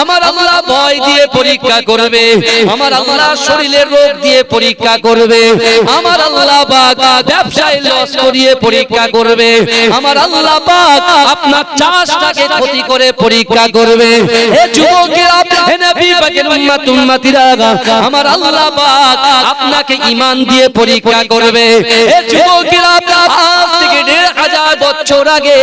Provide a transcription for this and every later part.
আমার আল্লাহ ভয় দিয়ে পরীক্ষা করবে, আমার আল্লাহ শরীরের রোগ দিয়ে পরীক্ষা করবে, আমার আল্লাহ পাক ব্যবসায় লস করিয়ে পরীক্ষা করবে, আমার আল্লাহ পাক আপনার চাষটাকে ক্ষতি করে পরীক্ষা করবে। হে যুবকেরা, হে নবী পাকের উম্মতিরা, আমার আল্লাহ পাক আপনাকে ঈমান দিয়ে পরীক্ষা করবে। হে যুবকেরা, আজ থেকে ১৫০০ বছর আগে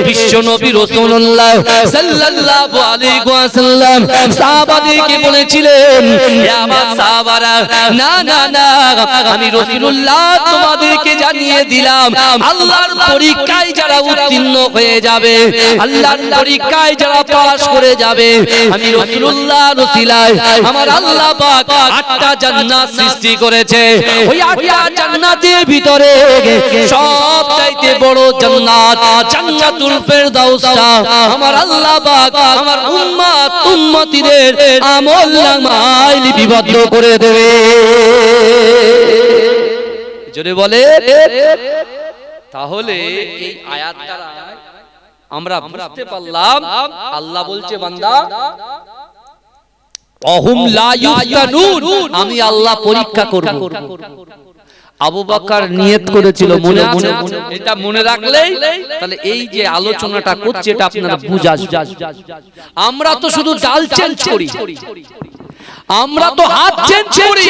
বিশ্ব নবী রাসূলুল্লাহ সাল্লাল্লাহু আলাইহি ওয়াসাল্লাম সাহাবাদেরকে বলেছিলেন, হে আমার সাহাবারা, না না না, আমি রাসূলুল্লাহ তোমাদেরকে জানিয়ে দিলাম, আল্লাহর পরীক্ষায় যারা উত্তীর্ণ হয়ে যাবে, আল্লাহর পরীক্ষায় যারা পাস করে যাবে, আমি রাসূলুল্লাহর ওসিলায় আমার আল্লাহ পাক ৮টা জান্নাত সৃষ্টি করেছে। ওই ৮টা জান্নাতের ভিতরে সবচাইতে বড় জান্নাত জান্নাতুল ফেরদাউসটা আমার আল্লাহ পাক আমার উম্মতিদের আমলনামায় লিপিবদ্ধ করে দেবে। জোরে বলে। তাহলে এই আয়াত দ্বারা আমরা বুঝতে পারলাম আল্লাহ বলছে, বান্দা অহুম লা ইফতানুন, আমি আল্লাহ পরীক্ষা করব। আবু বকর নিয়ত করেছিল, মনে আছে? এটা মনে রাখলেই তাহলে এই যে আলোচনাটা করছে এটা আপনারা বুঝা। আমরা তো শুধু ডাল চেঞ্জ করি, আমরা তো হাত চেঞ্জ করি।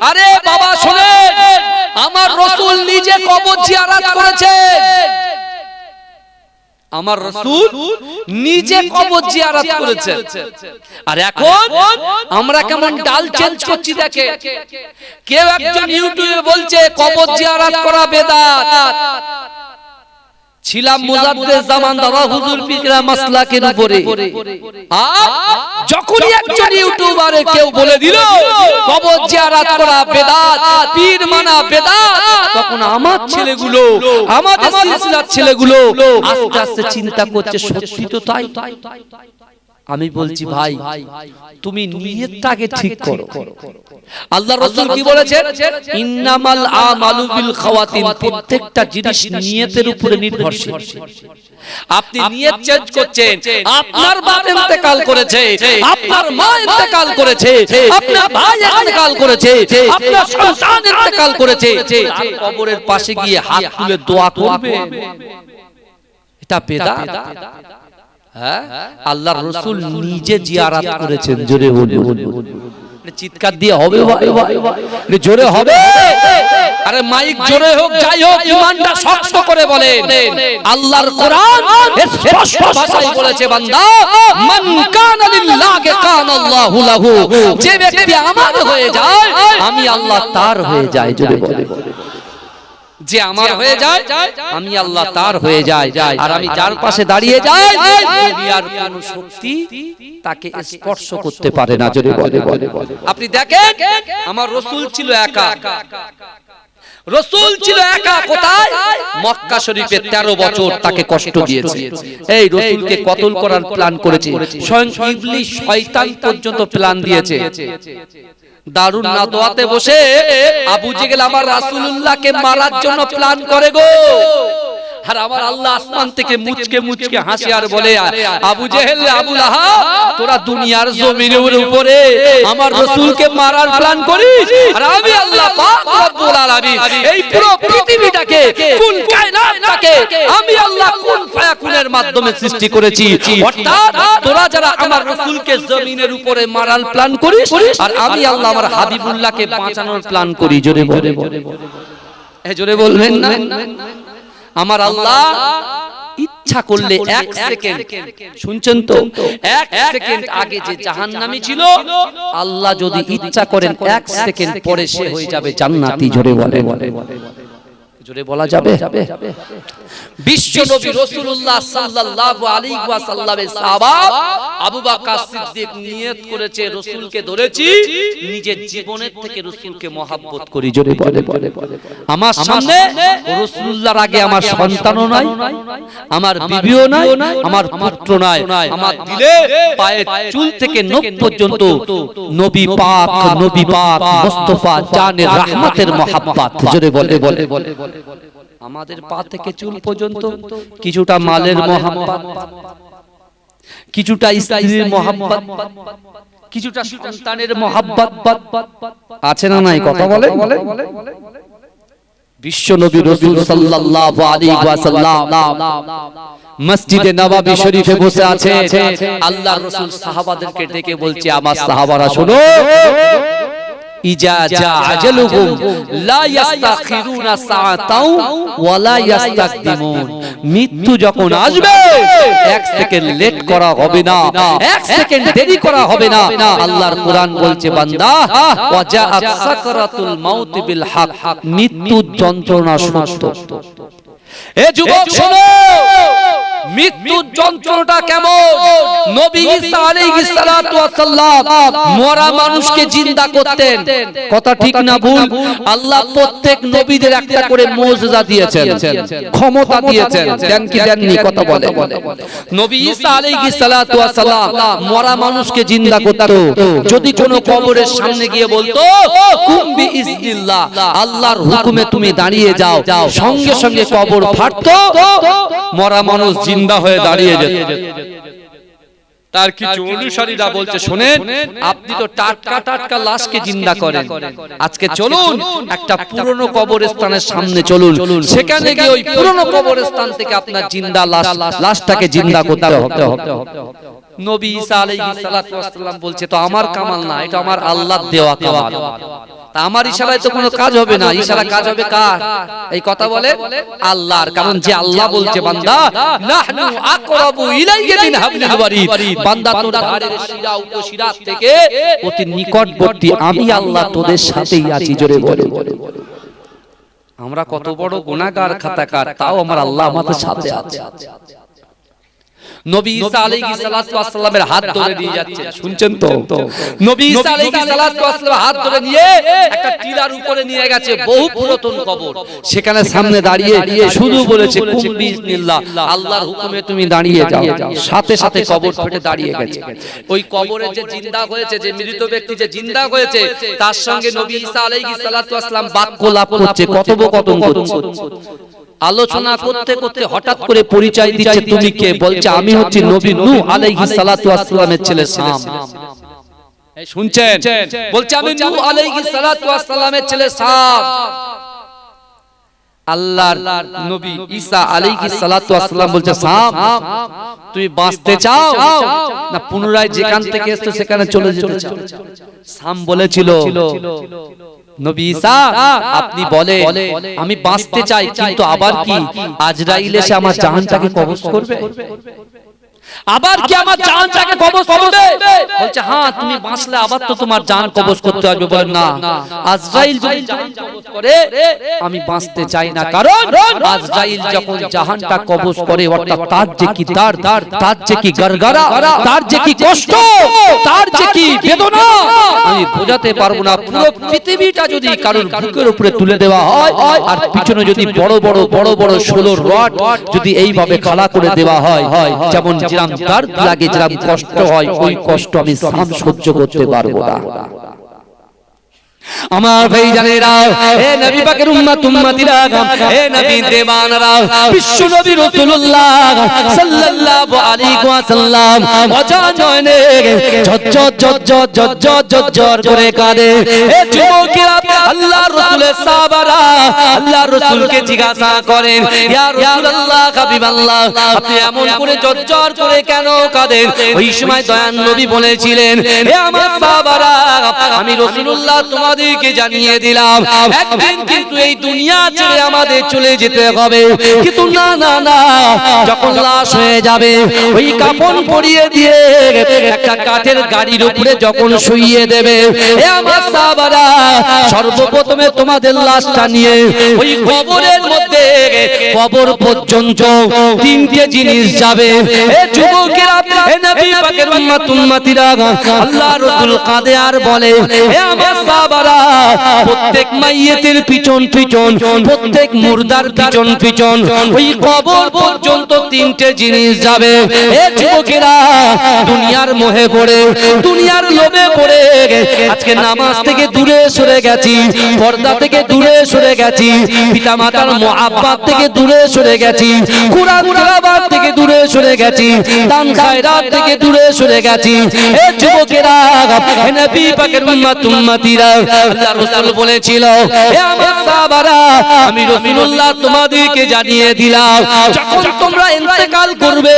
আরে বাবা শুনেন, আমার রাসূল নিজে কবর জিয়ারত করেছে, আমার রাসূল নিজে কবর জিয়ারত করেছে। আর এখন আমরা কেমন ডাল চেঞ্জ করছি দেখে। কেউ একজন ইউটিউবে বলছে কবর জিয়ারত করা বেদাত। ছিলাম মুজাদ্দেদ জামান দাদা হুজুর পীররা মাসলাকের উপরে, আর যখনই একজন ইউটিউবারে কেউ বলে দিল কবর জিয়ারত করা বেদাত, পীর মানা বেদাত, তখন আমার ছেলেগুলো, আমাদের সিলসিলার ছেলেগুলো আস্তে আস্তে চিন্তা করছে সত্যি তো তাই। আমি বলছি ভাই, তুমি নিয়তটাকে ঠিক করো। আল্লাহ রাসূল কি বলেছেন? ইন্নামাল আমালু বিল খাওয়াতিম, প্রত্যেকটা জিনিস নিয়তের উপরে নির্ভরশীল। আপনি নিয়ত চেঞ্জ করছেন, আপনার বাপ ইন্তেকাল করেছে, আপনার মা ইন্তেকাল করেছে, আপনার ভাই ইন্তেকাল করেছে, আপনার সন্তান ইন্তেকাল করেছে, তার কবরের পাশে গিয়ে হাত তুলে দোয়া করবে, এটা বেদাত। আল্লাহর রাসূল নিজে জিয়ারত করেছেন। জোরে বলুন, চিৎকার দিয়ে হবে ভাই, জোরে হবে। আরে মাইক জোরে হোক যাই হোক, ঈমানটা শক্ত করে বলেন। আল্লাহর কোরআন স্পষ্ট ভাষায় বলেছে, বান্দা মান কানা লিল্লাহি কানাল্লাহু লাহু, যে ব্যক্তি আমার হয়ে যায় আমি আল্লাহ তার হয়ে যাই। জোরে বলে, যে আমার হয়ে যায় আমি আল্লাহ তার হয়ে যাই। আর আমি যার পাশে দাঁড়িয়ে যাই দুনিয়ার কোন শক্তি তাকে স্পর্শ করতে পারে না। জোরে বলে। আপনি দেখেন আমার রাসূল ছিল একা, রাসূল ছিল একা। কোথায়? মক্কা শরীফে 13 বছর তাকে কষ্ট দিয়েছে। এই রাসূলকে কতল করার প্ল্যান করেছে, স্বয়ং ইবলিস শয়তান পর্যন্ত প্ল্যান দিয়েছে। দারুন নাদওয়াতে বসে আবু জেহেল আমার রাসূলুল্লাহকে মারার জন্য প্ল্যান করে গো। আর আমার আল্লাহ আসমান থেকে মুচকে মুচকে হাসে আর বলে, আবু জেহেল, আবু লাহাব, তোরা দুনিয়ার জমিনের উপরে আমার রাসূলকে মারার প্ল্যান করিস, আর আমি আল্লাহ পাক রব্বুল আলামিন এই পুরো পৃথিবীটাকে, কুল কায়নাতটাকে আমি আল্লাহ কুল ফায়াকুনের মাধ্যমে সৃষ্টি করেছি। অর্থাৎ তোরা যারা আমার রাসূলকে জমিনের উপরে মারার প্ল্যান করিস, আর আমি আল্লাহ আমার হাবিবুল্লাহকে বাঁচানোর প্ল্যান করি। জোরে বলে, জোরে বলবেন না? আমার আল্লাহ ইচ্ছা করলে 1 সেকেন্ড, শুনছেন তো, 1 সেকেন্ড আগে যে জাহান্নামী ছিল, আল্লাহ যদি ইচ্ছা করেন 1 সেকেন্ড পরে সে হয়ে যাবে জান্নাতি। জোরে বলে, জোরে বলা যাবে। বিশ্ব নবী রাসূলুল্লাহ সাল্লাল্লাহু আলাইহি ওয়াসাল্লামের সাহাবা আবু বকর সিদ্দিক নিয়ত করেছে, রাসূলকে ধরেছি, নিজের জীবনের থেকে রাসূলকে মহব্বত করি। জোরে বলে, আমার সামনে রাসূলুল্লাহর আগে আমার সন্তানও নাই, আমার বিবিও নাই, আমার পুত্র নাই, আমার দিলে পায়ের চুল থেকে নখ পর্যন্ত নবী পাক, নবী পাক মুস্তাফা জানের রহমতের মহব্বত। জোরে বলে, আমাদের পা থেকে চুল পর্যন্ত কিছুটা মালের মহব্বত, কিছুটা স্ত্রীর মহব্বত, কিছুটা সন্তানের মহব্বত আছে না নাই? কথা বলে। বিশ্ব নবী রাসূল সাল্লাল্লাহু আলাইহি ওয়াসাল্লাম মসজিদে নববী শরীফে বসে আছে। আল্লাহর রাসূল সাহাবাদেরকে ডেকে বলছে, আমার সাহাবারা শোনো, ইজা জা আজালুহুম লা ইস্তাখিরুনা সাআতাও ওয়া লা ইস্তাকদিমুন। মৃত্যু যখন আসবে এক সেকেন্ড লেট করা হবে না, এক সেকেন্ড দেরি করা হবে না। আল্লাহর কোরআন বলছে, বান্দা ওয়া জাআত সাকরাতুল মাউত বিল হক, মৃত্যুর যন্ত্রণা সত্য। এ যুবক শোনো, মৃত্যুর যন্ত্রণাটা কেমন? নবী ঈসা আলাইহিস সালাতু ওয়াস সালাম মরা মানুষকে জিন্দা করতেন। কথা ঠিক না ভুল? আল্লাহ প্রত্যেক নবীদের একটা করে মুজিজা দিয়েছেন, ক্ষমতা দিয়েছেন। দেন কি দেননি? কথা বলে। নবী ঈসা আলাইহিস সালাতু ওয়াস সালাম মরা মানুষকে জিন্দা করত। যদি কোনো কবরের সামনে গিয়ে বলতো কুম বিইজনিল্লাহ, আল্লাহর হুকুমে তুমি দাঁড়িয়ে যাও, সঙ্গে সঙ্গে কবর ফাটতো, মরা মানুষ জিন্দা হয়ে দাঁড়িয়ে যেত। তার কিছু অনুসারীরা বলছে, শুনেন, আপনি তো টাটকা টাটকা লাশকে জিন্দা করেন, আজকে চলুন একটা পুরনো কবরস্থানের সামনে চলুন, সেখানে গিয়ে ওই পুরনো কবরস্থান থেকে আপনার জিন্দা লাশটাকে জিন্দা করতে হবে। নবী ঈসা আলাইহিস সালাতু ওয়াস সালাম বলছে, তো আমার কামাল না, এটা আমার আল্লাহর দেওয়া কামাল। তা আমার ইশারায় তো কোনো কাজ হবে না, ইশারা কাজ হবে কার? এই কথা বলে আল্লাহর। কারণ যে আল্লাহ বলছে, বান্দা নাহনু আকরাবু ইলাইকা মিন হাবলিল ওয়ারিদ, বান্দা তোর ধারের শিরা উপশিরা থেকে অতি নিকটবর্তী আমি আল্লাহ তোদের সাথেই আছি। জোরে বলে। আমরা কত বড় গুনাহগার খাতাকার, তাও আমার আল্লাহ আমাদের সাথে আছে। নবী ঈসা আলাইহিস সালাতু ওয়াস সালামের হাত ধরে নিয়ে যাচ্ছে, শুনছেন তো? নবী ঈসা আলাইহিস সালাতু ওয়াস সালাম হাত ধরে নিয়ে একটা টিলার উপরে নিয়ে গেছে, বহু পুরাতন কবর। সেখানে সামনে দাঁড়িয়ে শুধু বলেছে কুম বিইজনিল্লাহ, আল্লাহর হুকুমে তুমি দাঁড়িয়ে যাও। সাথে সাথে কবর ফেটে দাঁড়িয়ে গেছে। ওই কবরে যে জিন্দা হয়েছে, যে মৃত ব্যক্তি যে জিন্দা হয়েছে, তার সঙ্গে নবী ঈসা আলাইহিস সালাতু ওয়াস সালাম বাক্য লাভ করছে, কথোপকথন করছে। আলোচনা করতে করতে হঠাৎ করে পরিচয় দিচ্ছে, তুমি কে? বলছে, আমি হচ্ছি নবী নূহ আলাইহিস সালাতু ওয়াস সালামের ছেলে শাম। এই শুনছেন? বলছে, আমি নূহ আলাইহিস সালাতু ওয়াস সালামের ছেলে শাম। আল্লাহর নবী ঈসা আলাইহিস সালাতু ওয়াস সালাম বলছে, শাম, তুমি বাঁচতে চাও না পুনরায় যেখান থেকে এসেছো সেখানে চলে যেতে চাও? শাম বলেছিল, নবী ঈসা আপনি বলে আমি বাঁচতে চাই, কিন্তু আবার কি আজরাইল এসে আমার জাহানটাকে কবজ করবে? আবার কি আমার জানটাকে কবজ করবে? বলছে, হ্যাঁ, তুমি বাঁচলে আবার তো তোমার জান কবজ করতে হবে। বলে, না, আজরাইল যদি জান কবজ করে আমি বাঁচতে চাই না। কারণ আজরাইল যখন জাহানটা কবজ করে, অর্থাৎ তার যে কি দার, তার যে কি গরগরা, তার যে কি কষ্ট, তার যে কি বেদনা আমি বোঝাতে পারবো না। পুরো পৃথিবীটা যদি কারোর বুকের উপরে তুলে দেওয়া হয়, আর পিছনে যদি বড় বড় 16 রড যদি এইভাবে খাড়া করে দেওয়া হয়, যেমন যেরকম দর্দ লাগে, যেরকম কষ্ট হয়, ওই কষ্ট আমি শাম সহ্য করতে পারবো না। আমার ভাই জানেরা, হে নবী পাকের উম্মত উম্মতিরা, হে নবী দেবানরা, বিশ্ব নবী রাসূলুল্লাহ সাল্লাল্লাহু আলাইহি ওয়াসাল্লাম অজাননে ঝরঝর করে কাঁদে। হে যুবকেরা, আল্লাহর রাসূলের সাহাবারা আল্লাহর রাসূলকে জিজ্ঞাসা করেন, ইয়া রাসূলুল্লাহ, হাবিবাল্লাহ, আপনি এমন করে ঝরঝর করে কেন কাঁদেন? ওই সময় দয়ান নবী বলেছিলেন, হে আমার সাহাবারা, আমি রাসূলুল্লাহ তোমাদেরকে জানিয়ে দিলাম একদিন কিন্তু এই দুনিয়া ছেড়ে আমাদের চলে যেতে হবে। কিন্তু না না না, যখন লাশ হয়ে যাবে, ওই কাফন পরিয়ে দিয়ে একটা কাঠের গাড়ির উপরে যখন শুইয়ে দেবে, হে আমার সাহাবারা, সর্বপ্রথমে তোমাদের লাশটা নিয়ে ওই কবরের মধ্যে কবর পর্যন্ত তিনটে জিনিস যাবে। হে যুবকেরা, হে নবী পাকের উম্মত উম্মতিরা, আল্লাহর রাসূল কাঁদে আর বলে, হে আমার সাহাবারা, সাহাবারা প্রত্যেক মাইয়েতের পিছন পিছন, প্রত্যেক মুর্দার পিছন পিছন ওই কবর পর্যন্ত তিনটে জিনিস যাবে। এ যুবকেরা, দুনিয়ার মোহে পড়ে, দুনিয়ার লোভে পড়ে আজকে নামাজ থেকে দূরে সরে গেছি, পর্দা থেকে দূরে সরে গেছি, পিতামাতার মুহাব্বত থেকে দূরে সরে গেছি, কুরআন তেলাওয়াত থেকে দূরে সরে গেছি, দান খায়রাত থেকে দূরে সরে গেছি। এ যুবকেরা, হে নবী পাকের উম্মত উম্মতিরা, আল্লাহ রাসূল বলেছিল, হে আমার সাহাবারা, আমি রাসূলুল্লাহ তোমাদেরকে জানিয়ে দিলাম, যখন তোমরা ইন্তেকাল করবে,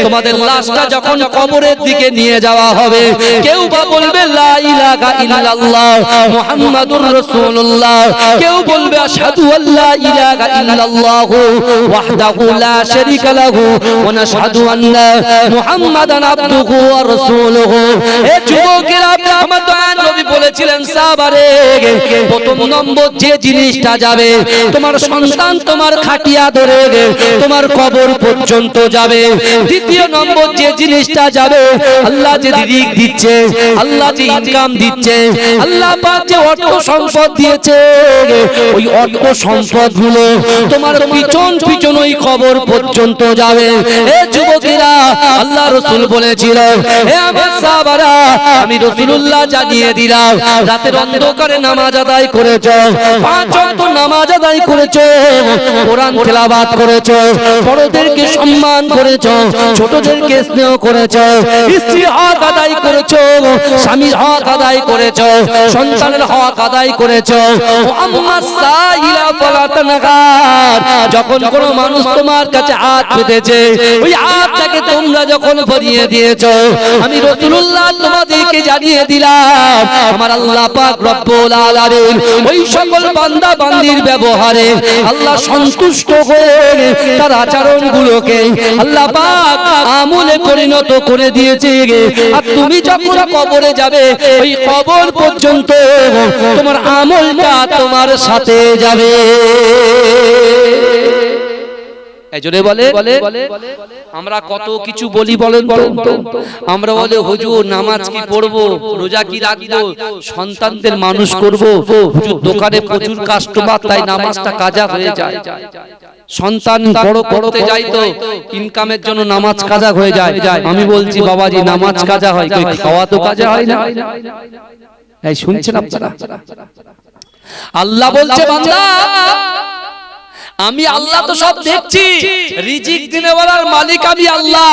তোমাদের লাশটা যখন কবরের দিকে নিয়ে যাওয়া হবে, কেউ বা বলবে লা ইলাহা ইল্লাল্লাহ মুহাম্মাদুর রাসূলুল্লাহ, কেউ বলবে আশহাদু আল্লা ইলাহা ইল্লাল্লাহু ওয়াহদাহু লা শারীকা লাহু ওয়া নাশহাদু আন্না মুহাম্মাদান আবদুহু ওয়া রাসূলুহু। এ যুবকেরা, আমার দয়ার নবী বলেছিলেন, সাহাবারে, প্রথম নম্বর যে জিনিসটা যাবে, তোমার সন্তান তোমার খাটিয়া ধরে তোমার কবর পর্যন্ত যাবে। দ্বিতীয় নম্বর যে জিনিসটা যাবে, আল্লাহ যে রিজিক দিচ্ছে, আল্লাহ যে ইনকাম দিচ্ছে, আল্লাহ পাক যে অর্থ সম্পদ দিয়েছে, ওই অর্থ সম্পদ গুলো তোমার পিছন পিছন ওই কবর পর্যন্ত যাবে। এ যুবকেরা, আল্লাহ রাসূল বলেছিল, হে আমার সাহাবারা, আমি রাসূলুল্লাহ জানিয়ে দিলাম, রাতের অন্ধকারে নামাজ আদায় করেছো, 5 ওয়াক্ত নামাজ আদায় করেছো, কোরআন তেলাওয়াত করেছো, বড়দেরকে সম্মান করেছো, ছোটদেরকে স্নেহ করেছো, স্ত্রীর হক আদায় করেছো, স্বামীর হক আদায় করেছো, সন্তানের হক আদায় করেছো। আম্মা সাইলা ফালা তানহার, যখন কোন মানুষ তোমার কাছে হাত পেতেছে, ওই হাতটাকে তোমরা যখন ভরিয়ে দিয়েছো, আমি রাসূলুল্লাহ তোমাদেরকে জানিয়ে দিলাম, আমার আল্লাহ পাক রব্বুল আলামিন ওই সকল বান্দা বান্দির ব্যবহারে আল্লাহ সন্তুষ্ট হয়ে তার আচরণগুলোকে আল্লাহ পাক আমলে পরিণত করে দিয়েছে। আর তুমি যখন কবরে যাবে, ওই কবর পর্যন্ত তোমার আমলটা তোমার সাথে যাবে। এজন্য বলে আমরা কত কিছু বলি বলেন তো, আমরা বলে হুজুর নামাজ কি পড়বো, রোজা কি রাখবো, সন্তানদের মানুষ করব, হুজুর দোকানে প্রচুর কাস্টমার, তাই নামাজটা কাজা হয়ে যায়। সন্তান বড় করতে যাই তো ইনকামের জন্য নামাজ কাজা হয়ে যায়। আমি বলছি বাবাজি, নামাজ কাজা হয়, কই খাওয়া তো কাজা হয় না। এই শুনছেন আপনারা? আল্লাহ বলছে, বান্দা আমি আল্লাহ তো সব দেখছি, রিজিক দিনেওয়ালার মালিক আমি আল্লাহ,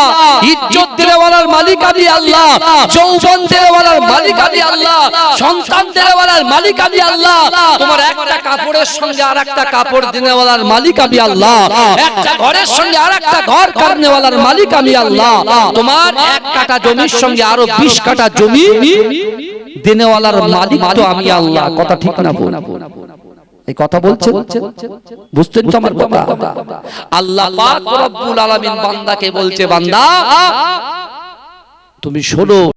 ইজ্জত দিনেওয়ালার মালিক আমি আল্লাহ, যৌবন দিনেওয়ালার মালিক আমি আল্লাহ, সন্তান দিনেওয়ালার মালিক আমি আল্লাহ, তোমার একটা কাপড়ের সঙ্গে আরেকটা কাপড় দিনেওয়ালার মালিক আমি আল্লাহ, একটা ঘরের সঙ্গে আরেকটা ঘর কাটনেওয়ালার মালিক আমি আল্লাহ, তোমার 1 কাঠা জমির সঙ্গে আরো 20 কাঠা জমি দিনেওয়ালার মালিক তো আমি আল্লাহ। কথা ঠিক না বল? এই কথা বলছে, বুঝতেন তো আমার কথা? আল্লাহ পাক রব্বুল আলামিন বান্দাকে বলছে, বান্দা তুমি শোনো,